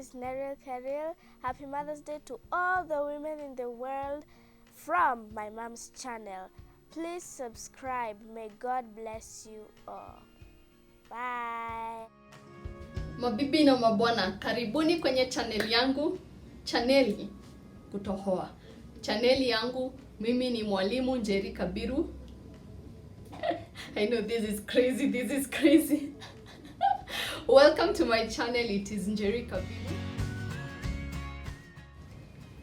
is Neril Keril. Happy Mother's Day to all the women in the world from my mom's channel. Please subscribe. May God bless you all. Bye. Mabibi na mabwana, karibuni kwenye channel yangu, chaneli kutohoa. Chaneli yangu, mimi ni mwalimu Njeri Kabiru. I know this is crazy. Welcome to my channel. It is Njeri Kabiru.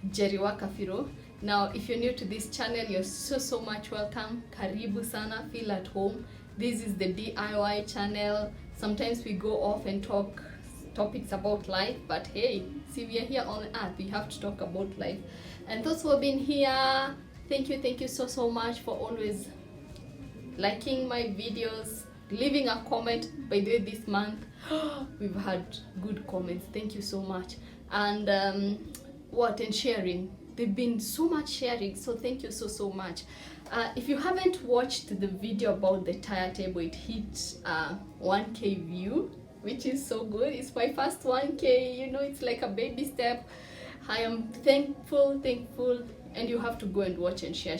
Njeri wa Kafiro. Now, if you're new to this channel, you're so much welcome. Karibu sana, feel at home. This is the DIY channel. Sometimes we go off and talk topics about life, but hey, see, we are here on earth. We have to talk about life. And those who have been here, thank you so much for always liking my videos, leaving a comment. By the way, this month we've had good comments. Thank you so much. And and sharing. They've been so much sharing, so thank you so much. If you haven't watched the video about the tire table, it hit 1K view, which is so good. It's my first 1K, you know, it's like a baby step. I am thankful, and you have to go and watch and share.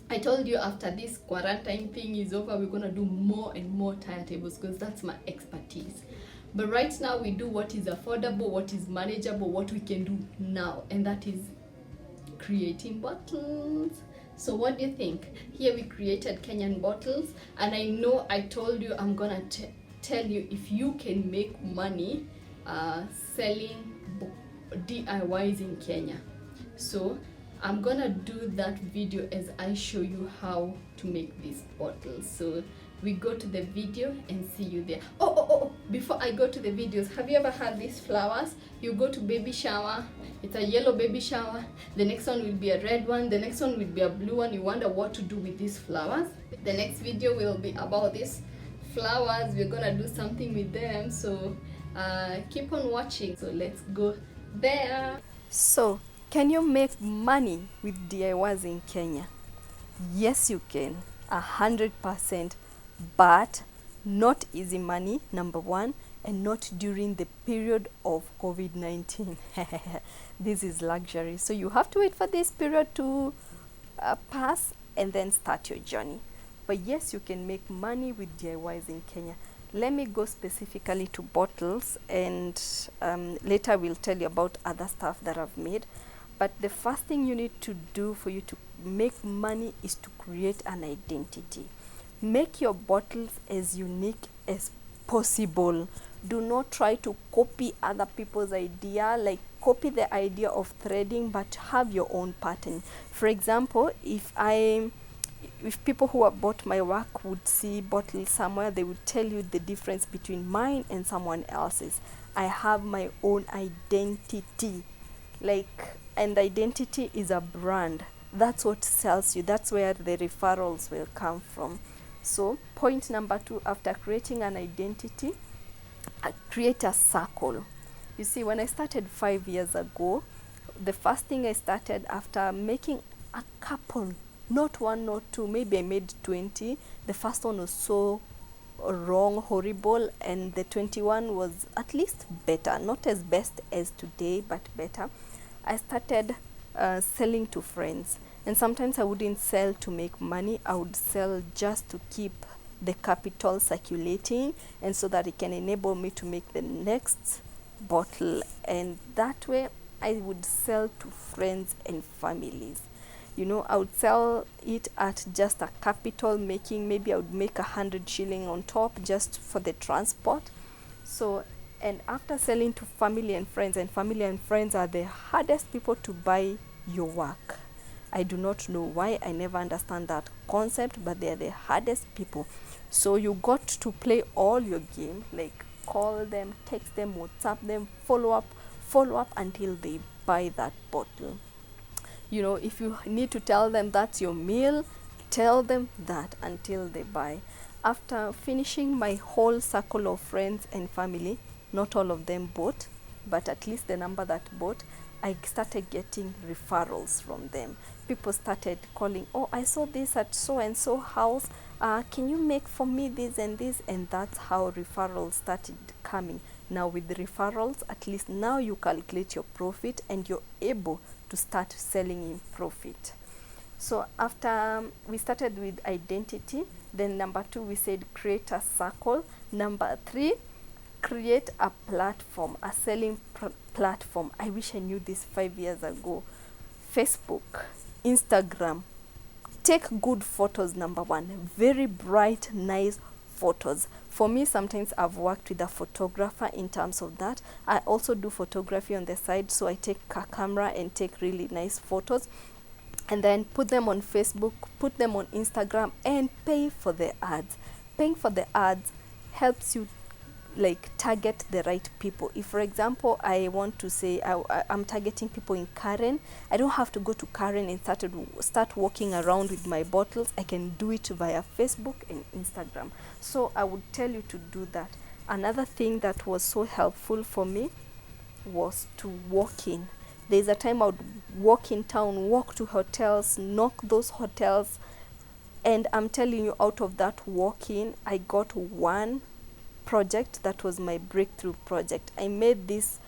I told you after this quarantine thing is over, we're gonna do more and more tire tables because that's my expertise. But right now we do what is affordable, what is manageable, what we can do now, and that is creating bottles. So what do you think? Here we created Kenyan bottles, and I know I told you I'm gonna tell you if you can make money selling DIYs in Kenya. So I'm gonna do that video as I show you how to make these bottles. So we go to the video and see you there. Oh, before I go to the videos, have you ever had these flowers? You go to baby shower, it's a yellow baby shower, the next one will be a red one, the next one will be a blue one. You wonder what to do with these flowers. The next video will be about these flowers. We're gonna do something with them, so keep on watching. So let's go there. So can you make money with DIYs in Kenya? Yes, you can, 100%, but not easy money, number one, and not during the period of COVID-19. This is luxury, so you have to wait for this period to pass and then start your journey. But yes, you can make money with DIYs in Kenya. Let me go specifically to bottles, and later we'll tell you about other stuff that I've made. But the first thing you need to do for you to make money is to create an identity. Make your bottles as unique as possible. Do not try to copy other people's idea, like copy the idea of threading, but have your own pattern. For example, if people who have bought my work would see bottles somewhere, they would tell you the difference between mine and someone else's. I have my own identity, and identity is a brand. That's what sells you. That's where the referrals will come from. So point number 2, after creating an identity, create a circle. You see, when I started 5 years ago, the first thing I started after making a couple, not one, not two, maybe I made 20. The first one was so wrong, horrible, and the 21 was at least better, not as best as today, but better. I started selling to friends, and sometimes I wouldn't sell to make money. I would sell just to keep the capital circulating, and so that it can enable me to make the next bottle. And that way I would sell to friends and families. You know, I would sell it at just a capital making. Maybe I would make 100 shilling on top just for the transport. So, and after selling to family and friends are the hardest people to buy your work. I do not know why. I never understand that concept, but they are the hardest people. So you got to play all your game, like call them, text them, WhatsApp them, follow up until they buy that bottle. You know, if you need to tell them that's your meal, tell them that until they buy. After finishing my whole circle of friends and family, not all of them bought, but at least the number that bought, I started getting referrals from them. People started calling, oh, I saw this at so and so house, can you make for me this and this? And that's how referrals started coming. Now with the referrals, at least now you calculate your profit and you're able to start selling in profit. So after we started with identity, then number 2 we said create a circle. Number 3, create a platform, a selling platform. I wish I knew this 5 years ago. Facebook, Instagram. Take good photos, number 1. Very bright, nice photos. For me, sometimes I've worked with a photographer in terms of that. I also do photography on the side, so I take a camera and take really nice photos and then put them on Facebook, put them on Instagram, and pay for the ads. Paying for the ads helps you like target the right people. If for example I want to say I'm targeting people in Karen, I don't have to go to Karen and start walking around with my bottles. I can do it via Facebook and Instagram. So I would tell you to do that. Another thing that was so helpful for me was to walk in. There's a time I would walk in town, walk to hotels, knock those hotels, and I'm telling you, out of that walk-in, I got one project that was my breakthrough project. I made these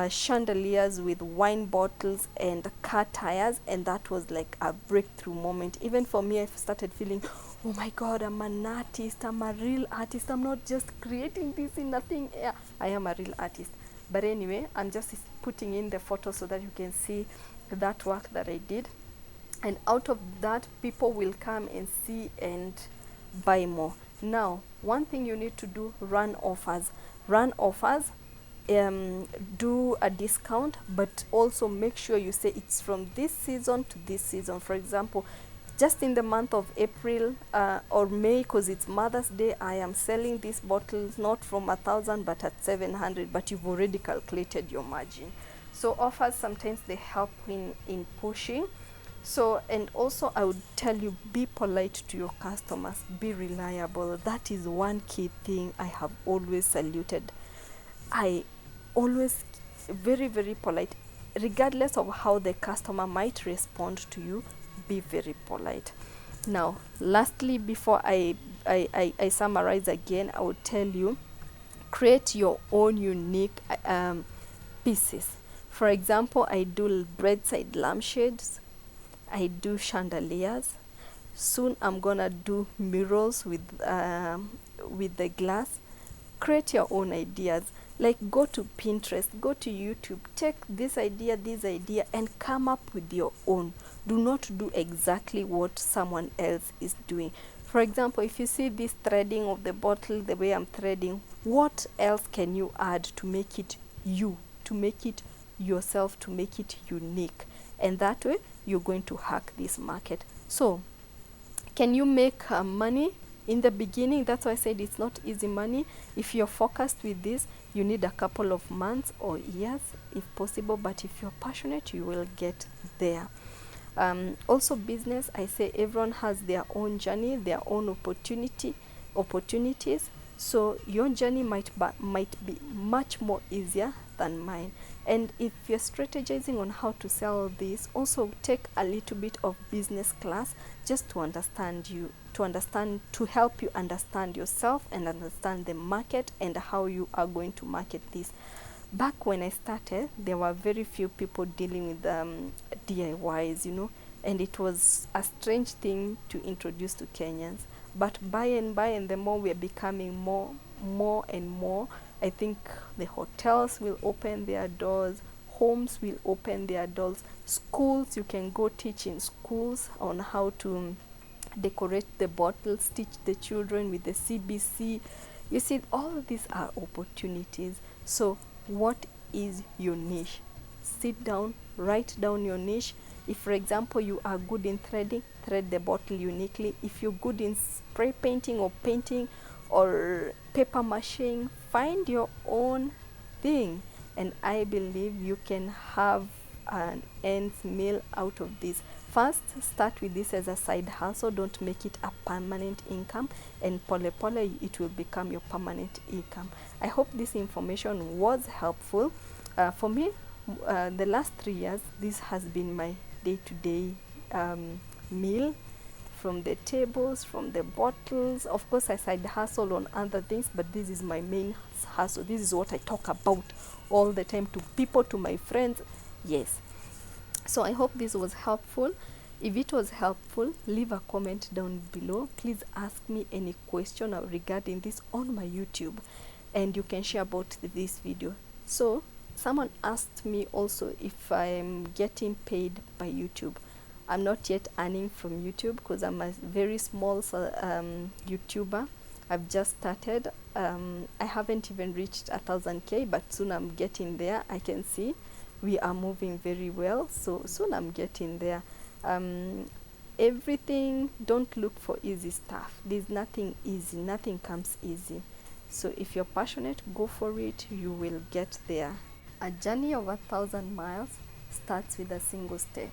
chandeliers with wine bottles and car tires, and that was like a breakthrough moment. Even for me, I started feeling, oh my god, I'm an artist, I'm a real artist, I'm not just creating this in nothing. Yeah, I am a real artist. But anyway, I'm just putting in the photo so that you can see that work that I did, and out of that people will come and see and buy more. Now one thing you need to do, run offers. Do a discount, but also make sure you say it's from this season to this season. For example, just in the month of April or May, because it's Mother's Day, I am selling these bottles not from 1,000 but at 700, but you've already calculated your margin. So offers, sometimes they help in pushing. So, and also I would tell you, be polite to your customers, be reliable. That is one key thing I have always saluted. I always very, very polite, regardless of how the customer might respond to you. Be very polite. Now lastly, before I summarize again, I would tell you, create your own unique pieces. For example, I do bedside lampshades, I do chandeliers. Soon I'm gonna do murals with the glass. Create your own ideas. Like, go to Pinterest, go to YouTube, take this idea, and come up with your own. Do not do exactly what someone else is doing. For example, if you see this threading of the bottle, the way I'm threading, what else can you add to make it you, to make it yourself, to make it unique? And that way you're going to hack this market. So can you make money in the beginning? That's why I said it's not easy money. If you're focused with this, you need a couple of months or years if possible, but if you're passionate, you will get there. Also business, I say everyone has their own journey, their own opportunities. So your journey might be much more easier than mine. And if you're strategizing on how to sell this, also take a little bit of business class just to to help you understand yourself and understand the market and how you are going to market this. Back when I started, there were very few people dealing with DIYs, and it was a strange thing to introduce to Kenyans. But by and by, and the more we are becoming more and more, I think the hotels will open their doors, homes will open their doors, schools, you can go teach in schools on how to decorate the bottles, teach the children with the CBC. You see, all of these are opportunities. So what is your niche? Sit down, write down your niche. If for example you are good in threading, thread the bottle uniquely. If you're good in spray painting or painting or paper machine, find your own thing, and I believe you can have an ends meal out of this. First, start with this as a side hustle. Don't make it a permanent income, and pole it will become your permanent income. I hope this information was helpful. For me, the last 3 years, this has been my day-to-day meal. from the tables, from the bottles. Of course, I side hustle on other things, but this is my main hustle. This is what I talk about all the time to people, to my friends. Yes. So I hope this was helpful. If it was helpful, leave a comment down below. Please ask me any question regarding this on my YouTube, and you can share about this video. So someone asked me also if I'm getting paid by YouTube. I'm not yet earning from YouTube because I'm a very small YouTuber. I've just started. I haven't even reached 1,000K, but soon I'm getting there. I can see we are moving very well, so soon I'm getting there. Everything, don't look for easy stuff. There's nothing easy, nothing comes easy. So if you're passionate, go for it, you will get there. A journey of 1,000 miles starts with a single step.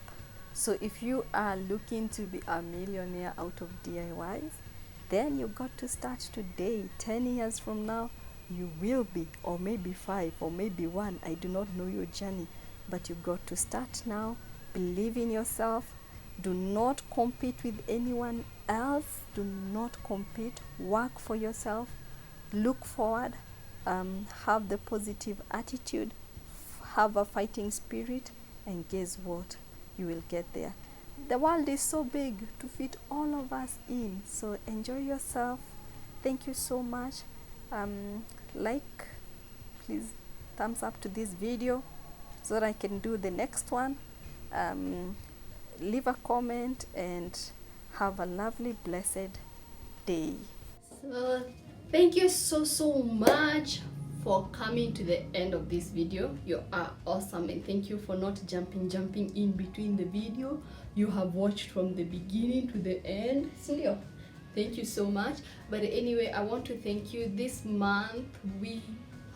So if you are looking to be a millionaire out of DIYs, then you got to start today. 10 years from now, you will be, or maybe 5, or maybe 1. I do not know your journey, but you got to start now. Believe in yourself. Do not compete with anyone else. Do not compete. Work for yourself. Look forward. Have the positive attitude. Have a fighting spirit. And guess what? You will get there. The world is so big to fit all of us in. So enjoy yourself. Thank you so much. Like, please thumbs up to this video so that I can do the next one. Leave a comment and have a lovely, blessed day. So thank you so much for coming to the end of this video. You are awesome, and thank you for not jumping in between the video. You have watched from the beginning to the end. Sindio? Thank you so much. But anyway, I want to thank you. This month we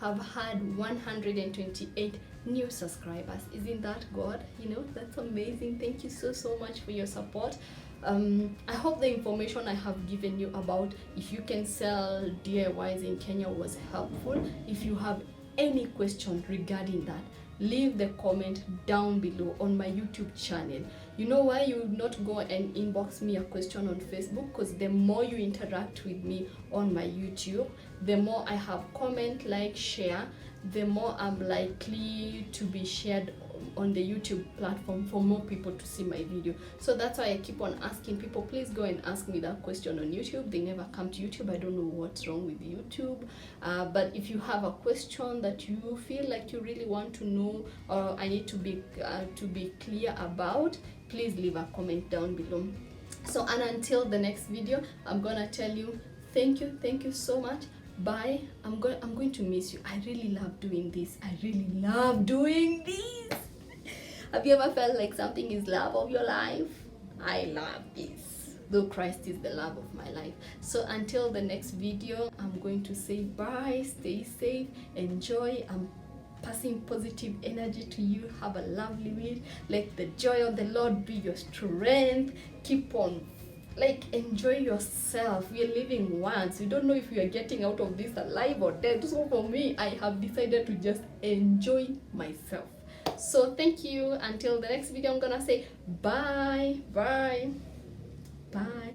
have had 128 new subscribers. Isn't that God? You know, that's amazing. Thank you so much for your support. I hope the information I have given you about if you can sell DIYs in Kenya was helpful. If you have any question regarding that, leave the comment down below on my YouTube channel. You know why you would not go and inbox me a question on Facebook? Because the more you interact with me on my YouTube, the more I have comment, like, share, the more I'm likely to be shared on the YouTube platform for more people to see my video. So that's why I keep on asking people, please go and ask me that question on YouTube. They never come to YouTube. I don't know what's wrong with YouTube. But if you have a question that you feel like you really want to know, or I need to be clear about, please leave a comment down below. So, and until the next video, I'm gonna tell you thank you so much. Bye. I'm going to miss you. I really love doing this. I really love doing this. Have you ever felt like something is love of your life? I love this. Though Christ is the love of my life. So until the next video, I'm going to say bye. Stay safe. Enjoy. I'm passing positive energy to you. Have a lovely week. Let the joy of the Lord be your strength. Keep on, like, enjoy yourself. We are living once. We don't know if we are getting out of this alive or dead. So for me, I have decided to just enjoy myself. So thank you. Until the next video, I'm gonna say bye.